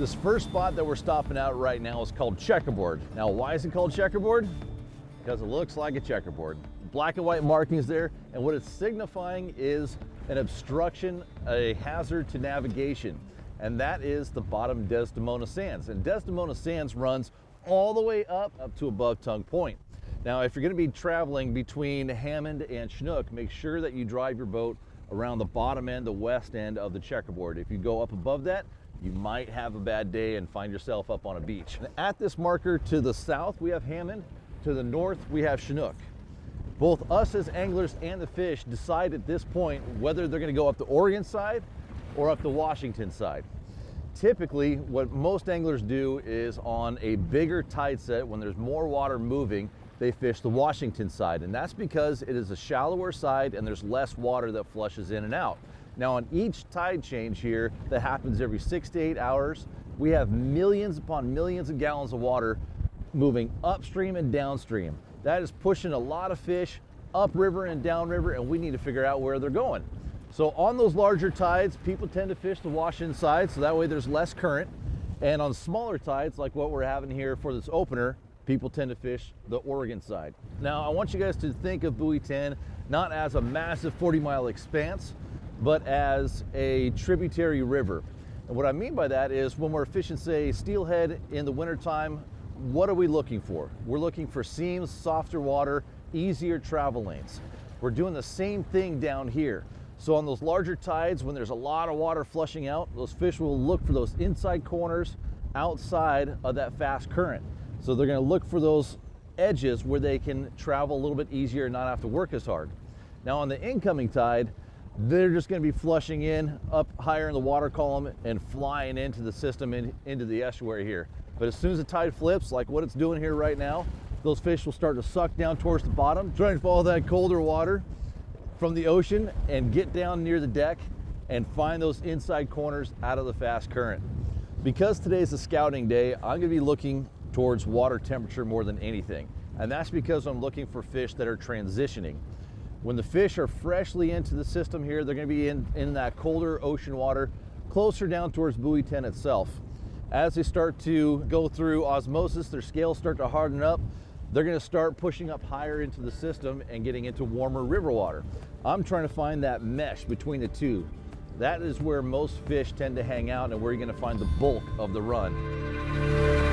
This first spot that we're stopping at right now is called Checkerboard. Now, why is it called Checkerboard? Because it looks like a checkerboard. Black and white markings there, and what it's signifying is an obstruction, a hazard to navigation, and that is the bottom Desdemona Sands. And Desdemona Sands runs all the way up to above Tongue Point. Now, if you're going to be traveling between Hammond and Chinook, make sure that you drive your boat around the bottom end, the west end of the checkerboard. If you go up above that, you might have a bad day and find yourself up on a beach. At this marker to the south, we have Hammond. To the north, we have Chinook. Both us as anglers and the fish decide at this point whether they're going to go up the Oregon side or up the Washington side. Typically, what most anglers do is on a bigger tide set, when there's more water moving, they fish the Washington side, and that's because it is a shallower side and there's less water that flushes in and out. Now, on each tide change here that happens every 6 to 8 hours, we have millions upon millions of gallons of water moving upstream and downstream. That is pushing a lot of fish upriver and downriver, and we need to figure out where they're going. So on those larger tides, people tend to fish the Washington side, so that way there's less current. And on smaller tides, like what we're having here for this opener, people tend to fish the Oregon side. Now, I want you guys to think of Buoy 10 not as a massive 40-mile expanse, but as a tributary river. And what I mean by that is when we're fishing, say, steelhead in the wintertime, what are we looking for? We're looking for seams, softer water, easier travel lanes. We're doing the same thing down here. So on those larger tides, when there's a lot of water flushing out, those fish will look for those inside corners outside of that fast current. So they're going to look for those edges where they can travel a little bit easier and not have to work as hard. Now on the incoming tide, they're just going to be flushing in up higher in the water column and flying into the system, into the estuary here. But as soon as the tide flips, like what it's doing here right now, those fish will start to suck down towards the bottom, trying to follow that colder water from the ocean and get down near the deck and find those inside corners out of the fast current. Because today's a scouting day, I'm going to be looking towards water temperature more than anything. And that's because I'm looking for fish that are transitioning. When the fish are freshly into the system here, they're going to be in that colder ocean water, closer down towards Buoy 10 itself. As they start to go through osmosis, their scales start to harden up, they're going to start pushing up higher into the system and getting into warmer river water. I'm trying to find that mesh between the two. That is where most fish tend to hang out and where you're going to find the bulk of the run.